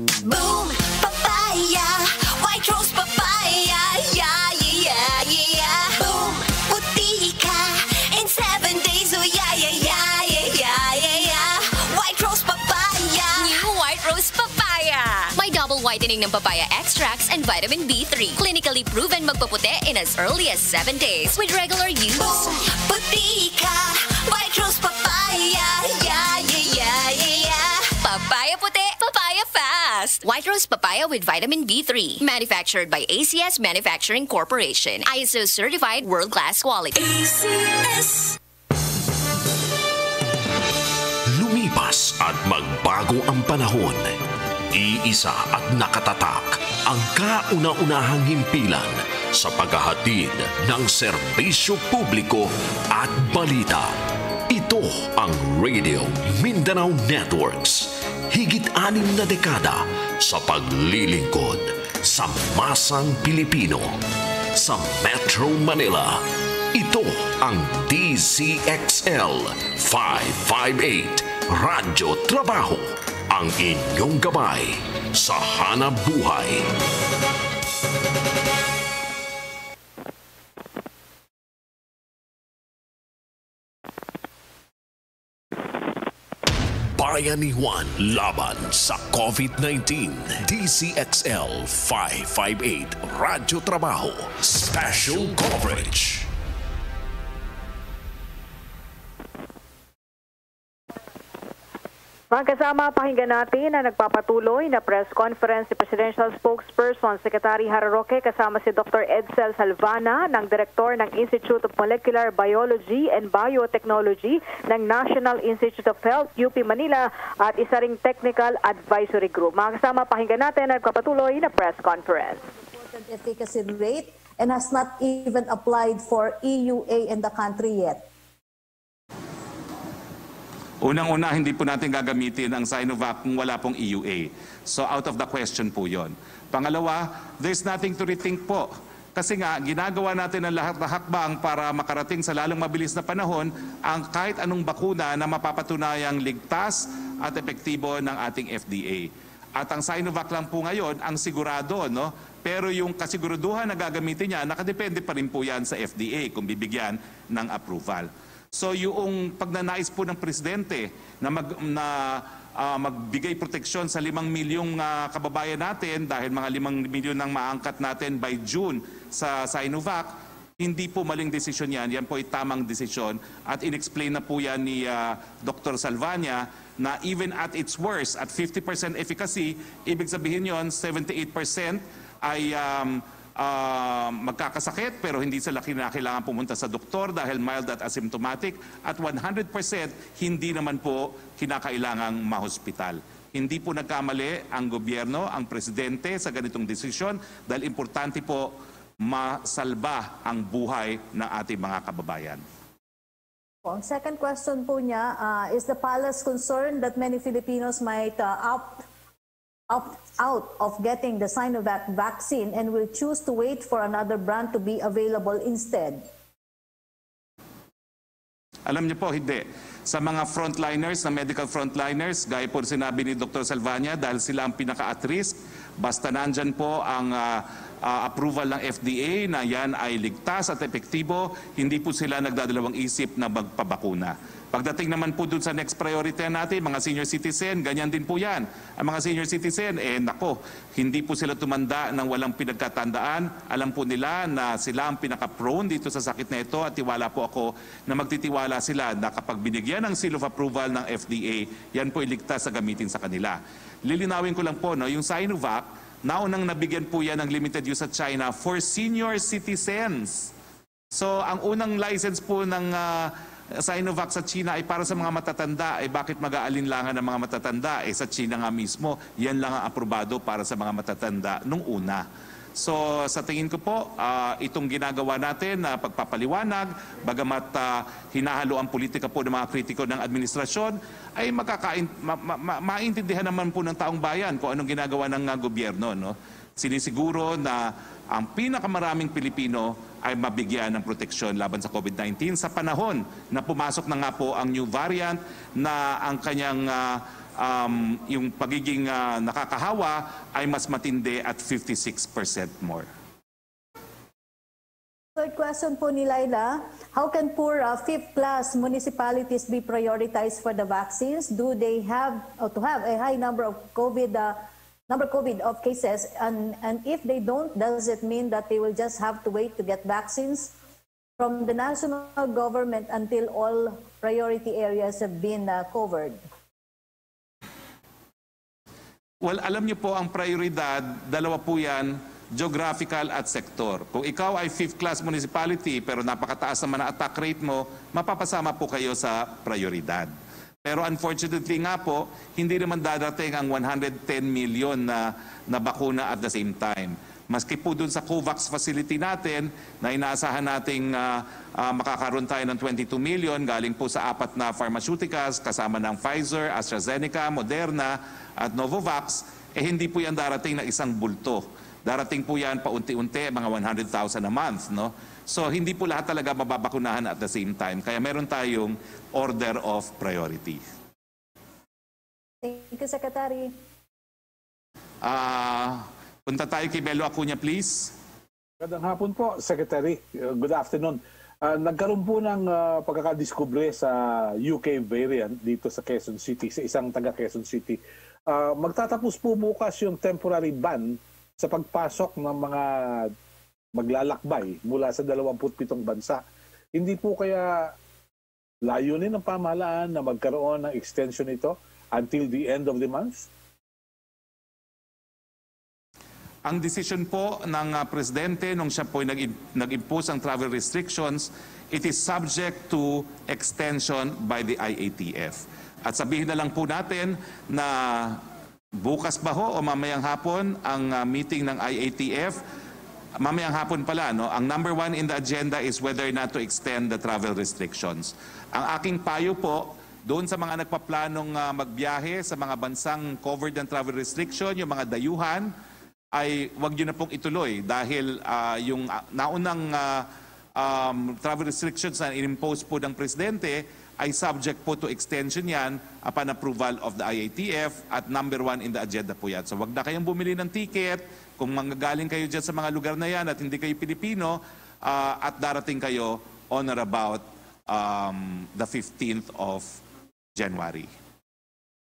Boom, papaya, white rose papaya, yeah, yeah, yeah. Boom, puti ka in 7 days, oh yeah, yeah, yeah, yeah, yeah, yeah. White rose papaya. New white rose papaya. May double whitening ng papaya extracts and vitamin B3. Clinically proven magpaputi in as early as 7 days with regular use. Boom, puti ka, white rose papaya, yeah, yeah, yeah, yeah. Papaya puti, papaya fast. White rose papaya with vitamin B3. Manufactured by ACS Manufacturing Corporation. ISO certified world-class quality. ACS. Lumipas at magbago ang panahon. Iisa at nakatatak ang kauna-unahang himpilan sa paghahatid ng serbisyo publiko at balita. Ito ang Radio Mindanao Networks. Higit 6 na dekada sa paglilingkod sa masang Pilipino. Sa Metro Manila, ito ang Dzxl 558 Radyo Trabaho. Ang inyong gabay sa hanap buhay. Bayanihan laban sa COVID-19. Dzxl 558 Radyo Trabaho. Special coverage. Mga kasama, pakinggan natin na nagpapatuloy na press conference si Presidential Spokesperson Secretary Harroque kasama si Dr. Dzxl Salvana ng Direktor ng Institute of Molecular Biology and Biotechnology ng National Institute of Health, UP Manila at isa ring Technical Advisory Group. Mga kasama, pakinggan natin na nagpapatuloy na press conference. Efficacy rate and has not even applied for EUA in the country yet. Unang-una, hindi po natin gagamitin ang Sinovac kung wala pong EUA. So out of the question po yon. Pangalawa, there's nothing to rethink po. Kasi nga, ginagawa natin ang lahat na hakbang para makarating sa lalong mabilis na panahon ang kahit anong bakuna na mapapatunayang ligtas at epektibo ng ating FDA. At ang Sinovac lang po ngayon ang sigurado, no? Pero yung kasiguraduhan na gagamitin niya, nakadepende pa rin po yan sa FDA kung bibigyan ng approval. So yung pagnanais po ng Presidente na magbigay proteksyon sa 5 milyong kababayan natin dahil mga 5 milyon ang maangkat natin by June sa Sinovac, hindi po maling desisyon yan. Yan po ay tamang desisyon at inexplain na po yan ni Dr. Salvana na even at its worst, at 50% efficacy, ibig sabihin yon 78% ay magkakasakit pero hindi sila kailangan pumunta sa doktor dahil mild at asymptomatic at 100% hindi naman po kinakailangang mahospital. Hindi po nagkamali ang gobyerno, ang presidente sa ganitong desisyon dahil importante po masalba ang buhay ng ating mga kababayan. Ang second question po niya, is the palace concerned that many Filipinos might opt out of getting the Sinovac vaccine and will choose to wait for another brand to be available instead? Alam niyo po, hindi. Sa mga frontliners, na medical frontliners, gaya po sinabi ni Dr. Salvana, dahil sila ang pinaka-at risk, basta nandyan po ang approval ng FDA na yan ay ligtas at epektibo, hindi po sila nagdadalawang isip na magpabakuna. Pagdating naman po dun sa next priority natin, mga senior citizen, ganyan din po yan. Ang mga senior citizen, nako, hindi po sila tumanda ng walang pinagkatandaan. Alam po nila na sila ang pinaka-prone dito sa sakit na ito at tiwala po ako na magtitiwala sila na kapag binigyan ng seal of approval ng FDA, yan po iligtas sa gamitin sa kanila. Lilinawin ko lang po, no, yung Sinovac, naunang nabigyan po yan ng limited use sa China for senior citizens. So, ang unang license po ng Sinovac sa China ay para sa mga matatanda. Bakit mag-aalinlangan ng mga matatanda? Sa China nga mismo, yan lang ang aprobado para sa mga matatanda nung una. So sa tingin ko po, itong ginagawa natin na pagpapaliwanag, bagamat hinahalo ang politika po ng mga kritiko ng administrasyon, ay maintindihan naman po ng taong bayan kung anong ginagawa ng gobyerno. No? Sinisiguro na ang pinakamaraming Pilipino ay mabigyan ng proteksyon laban sa COVID-19 sa panahon na pumasok na nga po ang new variant na ang kanyang yung pagiging nakakahawa ay mas matindi at 56% more. Third question po ni Laila, how can poor fifth-class municipalities be prioritized for the vaccines? Do they have to have a high number of COVID of cases? And if they don't, does it mean that they will just have to wait to get vaccines from the national government until all priority areas have been covered? Well, alam niyo po ang prioridad, dalawa po yan, geographical at sektor. Kung ikaw ay fifth-class municipality pero napakataas naman ang attack rate mo, mapapasama po kayo sa prioridad. Pero unfortunately nga po, hindi naman dadating ang 110 million na bakuna at the same time. Maski po dun sa COVAX facility natin na inaasahan nating makakaroon tayo ng 22 million galing po sa 4 na pharmaceuticals kasama ng Pfizer, AstraZeneca, Moderna at Novavax, hindi po yan darating na isang bulto. Darating po yan paunti-unti, mga 100,000 a month. No? So hindi po lahat talaga mababakunahan at the same time. Kaya meron tayong order of priority. Thank you, Secretary. Punta tayo kay Belo Acuña, please. Magandang hapon po, Secretary. Good afternoon. Nagkaroon po ng pagkakadiskubre sa UK variant dito sa Quezon City, sa isang taga Quezon City. Magtatapos po bukas yung temporary ban sa pagpasok ng mga maglalakbay mula sa 27 bansa. Hindi po kaya layunin ng pamahalaan na magkaroon ng extension nito until the end of the month? Ang desisyon po ng Presidente nung siya po nag-impose ang travel restrictions, it is subject to extension by the IATF. At sabihin na lang po natin na bukas ba ho o mamayang hapon ang meeting ng IATF? Mamayang hapon pala, no? Ang number 1 in the agenda is whether or not to extend the travel restrictions. Ang aking payo po, doon sa mga nagpaplanong magbiyahe sa mga bansang covered ng travel restriction, yung mga dayuhan, ay wag nyo na pong ituloy dahil yung naunang travel restrictions na inimpose po ng Presidente ay subject po to extension yan upon approval of the IATF at number 1 in the agenda po yan. So wag na kayong bumili ng ticket kung manggagaling kayo dyan sa mga lugar na yan at hindi kayo Pilipino at darating kayo on or about the 15th of January.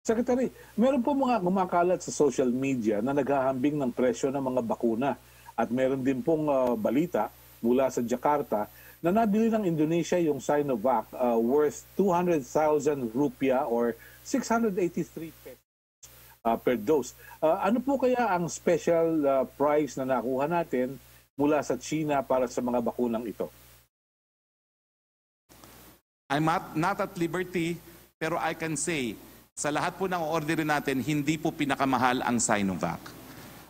Secretary, meron po mga kumakalat sa social media na naghahambing ng presyo ng mga bakuna at meron din pong balita mula sa Jakarta na nabili ng Indonesia yung Sinovac worth 200,000 rupiah or 683 pesos per dose. Ano po kaya ang special price na nakuha natin mula sa China para sa mga bakunang ito? I'm not at liberty, pero I can say, sa lahat po ng order natin, hindi po pinakamahal ang Sinovac.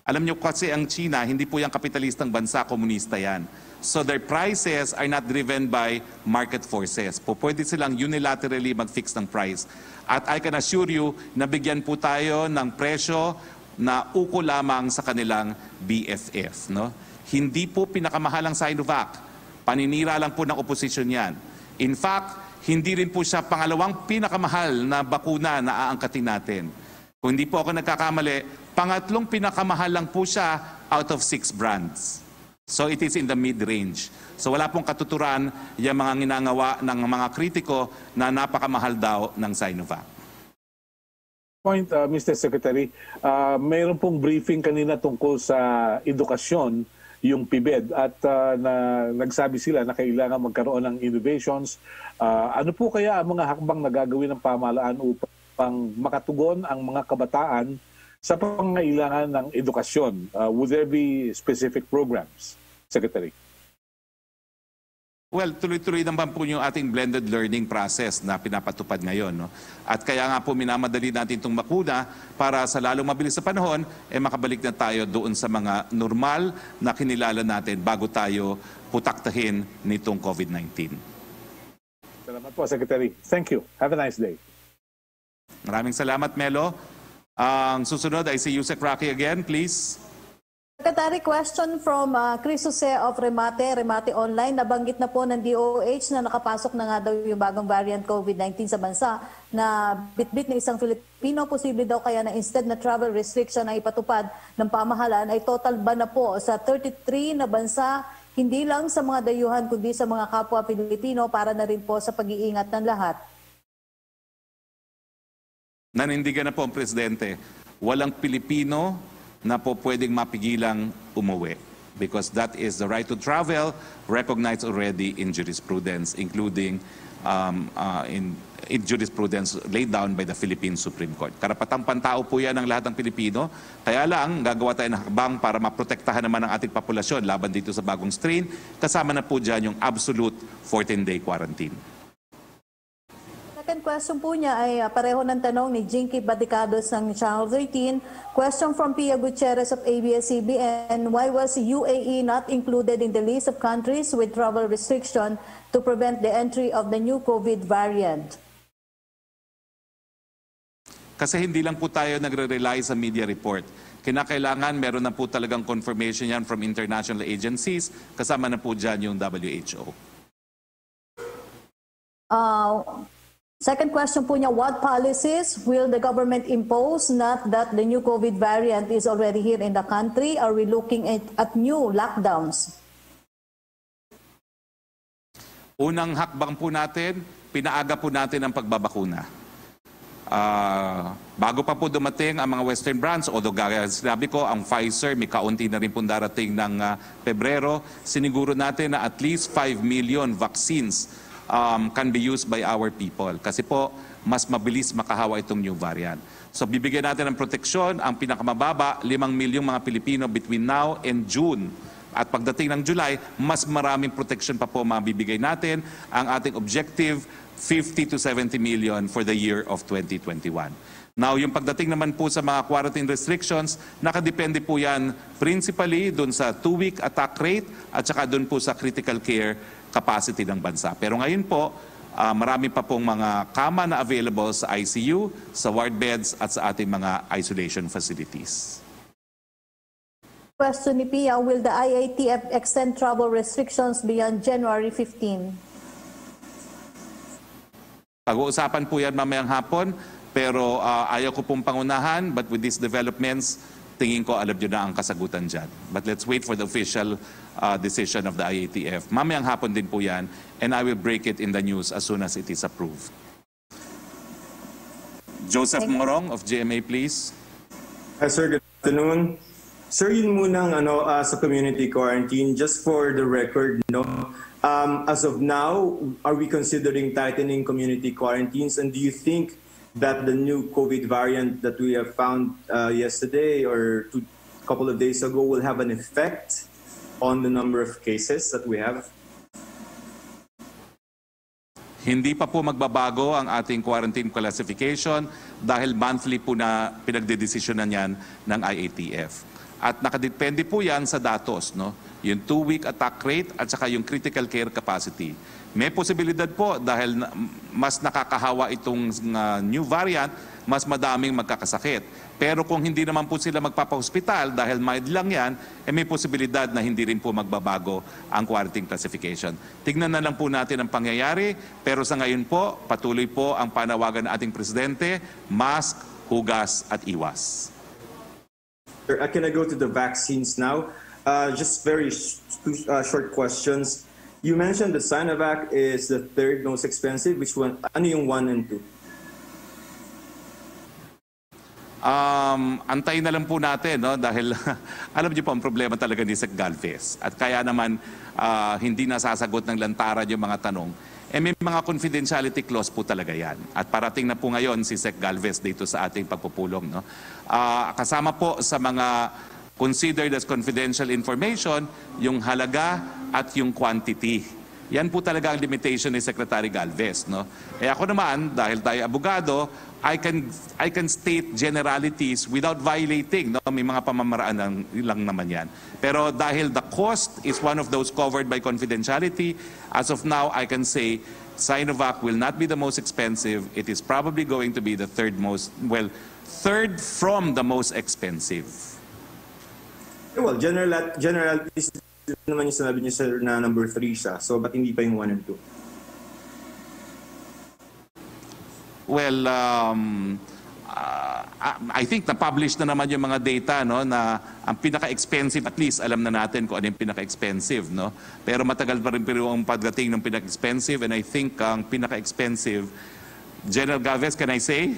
Alam niyo kasi ang China, hindi po yung kapitalistang bansa, komunista yan. So their prices are not driven by market forces. Po pwede silang unilaterally mag-fix ng price. At I can assure you, nabigyan po tayo ng presyo na uko lamang sa kanilang BFF. No? Hindi po pinakamahal ang Sinovac. Paninira lang po ng oposisyon yan. In fact, hindi rin po siya pangalawang pinakamahal na bakuna na aangkatin natin. Kung hindi po ako nagkakamali, pangatlong pinakamahal lang po siya out of 6 brands. So it is in the mid-range. So wala pong katuturan yung mga ginagawa ng mga kritiko na napakamahal daw ng Sinovac. Point, Mr. Secretary, mayroon pong briefing kanina tungkol sa edukasyon, yung PIBED, at nagsabi sila na kailangan magkaroon ng innovations. Ano po kaya ang mga hakbang na gagawin ng pamahalaan upang makatugon ang mga kabataan sa pangangailangan ng edukasyon? Would there be specific programs, Secretary? Well, tuloy-tuloy naman po yung ating blended learning process na pinapatupad ngayon. No? At kaya nga po minamadali natin itong bakuna para sa lalong mabilis sa panahon, makabalik na tayo doon sa mga normal na kinilala natin bago tayo putaktahin nitong COVID-19. Salamat po, Secretary. Thank you. Have a nice day. Maraming salamat, Melo. Ang susunod ay si Yusek Rocky again, please. Secretary, question from Chris Jose of Remate Online. Nabanggit na po ng DOH na nakapasok na nga daw yung bagong variant COVID-19 sa bansa na bitbit ng isang Filipino. Posible daw kaya na instead na travel restriction na ipatupad ng pamahalaan ay total ban na po sa 33 na bansa, hindi lang sa mga dayuhan kundi sa mga kapwa Pilipino para na rin po sa pag-iingat ng lahat. Nanindigan na po ang Presidente, walang Pilipino na po pwedeng mapigilang umuwi because that is the right to travel recognized already in jurisprudence, including in jurisprudence laid down by the Philippine Supreme Court. Karapatang pantao po yan ng lahat ng Pilipino, kaya lang gagawa tayo ng hakbang para maprotektahan naman ang ating populasyon laban dito sa bagong strain, kasama na po dyan yung absolute 14-day quarantine. Second question po niya ay pareho ng tanong ni Jinky Baticados ng Channel 13. Question from Pia Gutierrez of ABS-CBN. Why was UAE not included in the list of countries with travel restriction to prevent the entry of the new COVID variant? Kasi hindi lang po tayo nagre-rely sa media report. Kinakailangan meron na po talagang confirmation yan from international agencies, kasama na po dyan yung WHO. Second question po niya, what policies will the government impose not that the new COVID variant is already here in the country? Are we looking at new lockdowns? Unang hakbang po natin, pinaaga po natin ang pagbabakuna. Bago pa po dumating ang mga Western brands, although gaya sinabi ko, ang Pfizer, may kaunti na rin po darating ng Pebrero, siniguro natin na at least 5 million vaccines can be used by our people. Kasi po, mas mabilis makahawa itong new variant. So bibigyan natin ng proteksyon, ang pinakamababa, 5 milyong mga Pilipino between now and June. At pagdating ng July, mas maraming proteksyon pa po mabibigay natin. Ang ating objective, 50 to 70 million for the year of 2021. Now, yung pagdating naman po sa mga quarantine restrictions, nakadepende po yan principally dun sa 2-week attack rate at saka dun po sa critical care capacity ng bansa. Pero ngayon po, marami pa pong mga kama na available sa ICU, sa ward beds at sa ating mga isolation facilities. Question ni Pia, will the IATF extend travel restrictions beyond January 15? Pag-uusapan po yan mamayang hapon, pero ayaw ko pong pangunahan, but with these developments, tingin ko alam nyo na ang kasagutan dyan. But let's wait for the official decision of the IATF. Mamayang hapon din po yan, and I will break it in the news as soon as it is approved. Joseph Morong of GMA, please. Hi, sir. Good afternoon. Sir, yun munang sa community quarantine, just for the record, as of now, are we considering tightening community quarantines? And do you think that the new COVID variant that we have found yesterday or a couple of days ago will have an effect on the number of cases that we have? Hindi pa po magbabago ang ating quarantine classification dahil monthly po na pinagdedesisyonan yan ng IATF. At nakadepende po yan sa datos, no? Yung 2-week attack rate at saka yung critical care capacity. May posibilidad po dahil mas nakakahawa itong new variant, mas madaming magkakasakit. Pero kung hindi naman po sila magpapahospital dahil mild lang yan, may posibilidad na hindi rin po magbabago ang quarantine classification. Tignan na lang po natin ang pangyayari, pero sa ngayon po, patuloy po ang panawagan ng ating Presidente, mask, hugas at iwas. Sir, can I go to the vaccines now? Just very short questions. You mentioned that Sinovac is the third most expensive. Which one? Ano yung 1 and 2? Antayin na lang po natin, no? Dahil alam niyo po ang problema talaga ni Sec Galvez. At kaya naman hindi nasasagot ng lantaran yung mga tanong. May mga confidentiality clause po talaga yan. At parating na po ngayon si Sec Galvez dito sa ating pagpupulong. No? Kasama po sa mga considered as confidential information, yung halaga at yung quantity. Yan po talaga ang limitation ni Secretary Galvez. No? Ako naman, dahil tayo abogado, I can state generalities without violating. No? May mga pamamaraan lang naman yan. Pero dahil the cost is one of those covered by confidentiality, as of now, I can say Sinovac will not be the most expensive. It is probably going to be the third from the most expensive. Well, general naman yung sinabi niya sir na number 3 siya. So, ba't hindi pa yung 1 and 2? Well, I think na-publish na naman yung mga data, no, na ang pinaka-expensive, at least alam na natin kung ano yung pinaka-expensive, no? Pero matagal pa rin ang pagdating ng pinaka-expensive, and I think ang pinaka-expensive, General Galvez, can I say?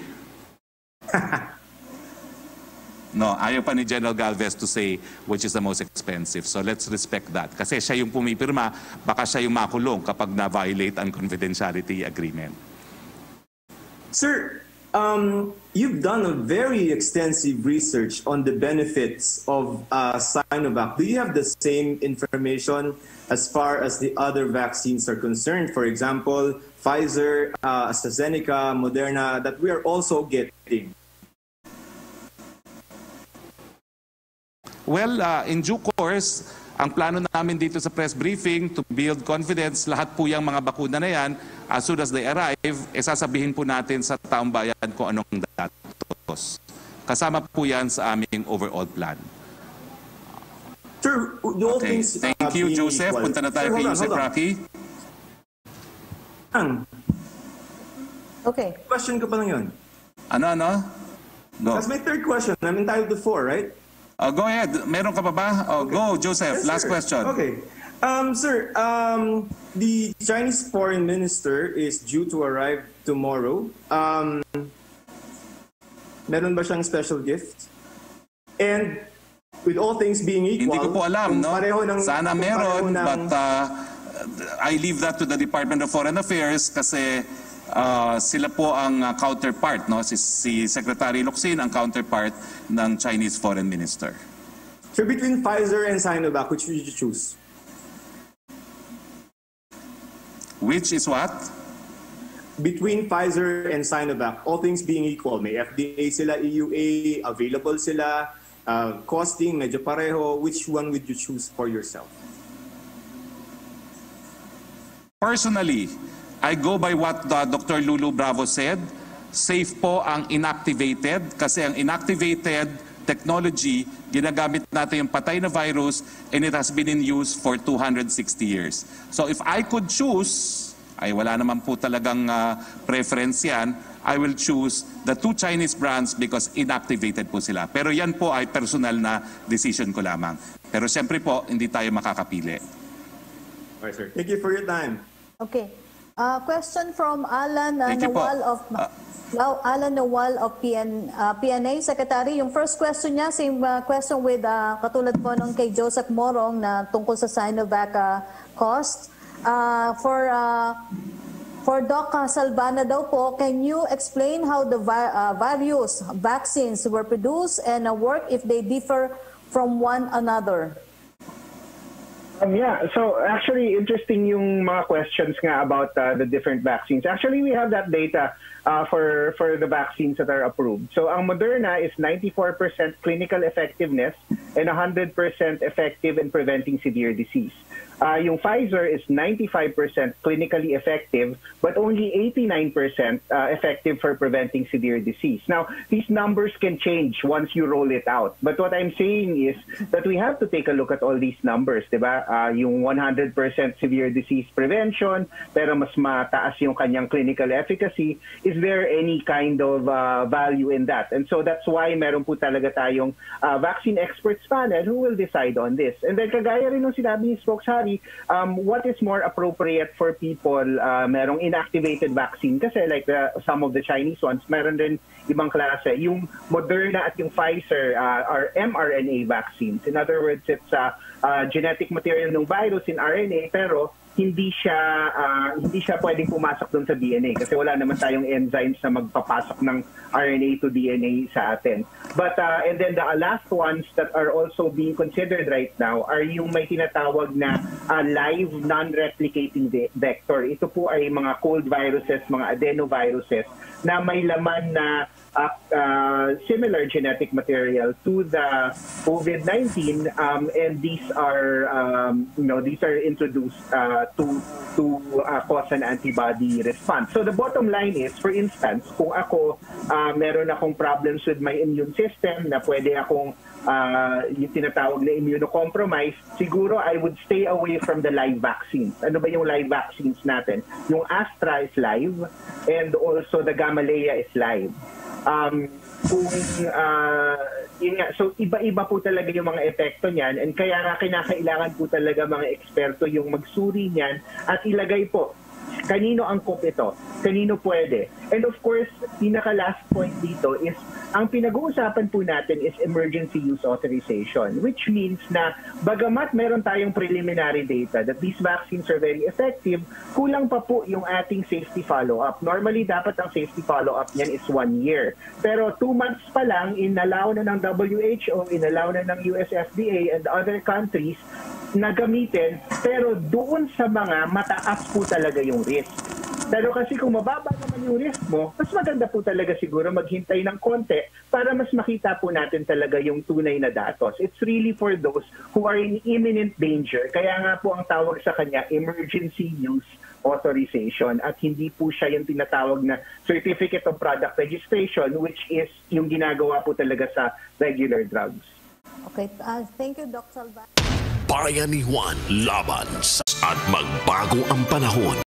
No, ayaw pa ni General Galvez to say which is the most expensive. So let's respect that. Kasi siya yung pumipirma, baka siya yung makulong kapag na-violate ang confidentiality agreement. Sir, you've done a very extensive research on the benefits of Sinovac. Do you have the same information as far as the other vaccines are concerned? For example, Pfizer, AstraZeneca, Moderna, that we are also getting. Well, in due course, ang plano namin dito sa press briefing to build confidence, lahat po yung mga bakuna na yan, as soon as they arrive, sasabihin po natin sa taong bayan kung anong datos. Kasama po yan sa aming overall plan. Sir, okay. Thank you, Joseph. Punta na tayo kay Joseph Rocky. Okay. Question ko pa lang yun. Ano? Go. That's my third question. I'm entitled to 4, right? Go ahead. Meron ka pa ba? Okay. Go, Joseph. Yes, last question. Okay. Sir, the Chinese foreign minister is due to arrive tomorrow. Meron ba siyang special gift? And with all things being equal, hindi ko po alam, no? Sana meron, but I leave that to the Department of Foreign Affairs kasi sila po ang counterpart, no? Si Secretary Locsin ang counterpart ng Chinese Foreign Minister. So between Pfizer and Sinovac, which would you choose? Which is what? Between Pfizer and Sinovac, all things being equal, may FDA sila, EUA, available sila, costing, medyo pareho, which one would you choose for yourself? Personally, I go by what Dr. Lulu Bravo said. Safe po ang inactivated kasi ang inactivated technology, ginagamit natin yung patay na virus and it has been in use for 260 years. So if I could choose, ay wala naman po talagang preference yan, I will choose the 2 Chinese brands because inactivated po sila. Pero yan po ay personal na decision ko lamang. Pero siyempre po, hindi tayo makakapili. Okay, sir. Thank you for your time. Okay. Question from Alan Nawal of PNA Secretary. Yung first question niya, same question with katulad po nung kay Joseph Morong na tungkol sa Sinovac cost. For Doc Salvana daw po, can you explain how the various vaccines were produced and work if they differ from one another? Yeah, so actually interesting yung mga questions nga about the different vaccines. Actually, we have that data for the vaccines that are approved. So ang Moderna is 94% clinical effectiveness and 100% effective in preventing severe disease. Yung Pfizer is 95% clinically effective but only 89% effective for preventing severe disease. Now, these numbers can change once you roll it out. But what I'm saying is that we have to take a look at all these numbers, diba? Yung 100% severe disease prevention, pero mas mataas yung kanyang clinical efficacy. Is there any kind of value in that? And so that's why meron po talaga tayong vaccine experts panel who will decide on this. And then kagaya rin nung sinabi ni Spokeshari, what is more appropriate for people, merong inactivated vaccine kasi like some of the Chinese ones, meron din ibang klase. Yung Moderna at yung Pfizer are mRNA vaccines. In other words, it's genetic material ng virus in RNA pero hindi siya pwedeng pumasok doon sa DNA kasi wala naman tayong enzymes na magpapasok ng RNA to DNA sa atin. But and then the last ones that are also being considered right now are yung may tinatawag na live non-replicating vector. Ito po ay mga cold viruses, mga adenoviruses na may laman na similar genetic material to the COVID-19, and these are introduced to cause an antibody response. So the bottom line is, for instance, kung ako meron akong problems with my immune system na pwede akong yung tinatawag na immunocompromised, siguro I would stay away from the live vaccines. Ano ba yung live vaccines natin? Yung Astra is live and also the Gamaleya is live. So iba-iba po talaga yung mga epekto niyan, and kaya nga kinakailangan po talaga mga eksperto yung magsuri niyan at ilagay po kanino angkop ito, kanino pwede. And of course, pinaka-last point dito is, ang pinag-uusapan po natin is emergency use authorization, which means na bagamat meron tayong preliminary data that these vaccines are very effective, kulang pa po yung ating safety follow-up. Normally, dapat ang safety follow-up niyan is 1 year. Pero 2 months pa lang, inalaw na ng WHO, inalaw na ng US FDA and other countries na gamitin, pero doon sa mga mataas po talaga yung risk. Pero kasi kung mababa naman yung risk mo, mas maganda po talaga siguro maghintay ng konti para mas makita po natin talaga yung tunay na datos. It's really for those who are in imminent danger. Kaya nga po ang tawag sa kanya, emergency use authorization, at hindi po siya yung tinatawag na certificate of product registration, which is yung ginagawa po talaga sa regular drugs. Okay, thank you, Dr. Salva. Bayanihan laban at magbago ang panahon.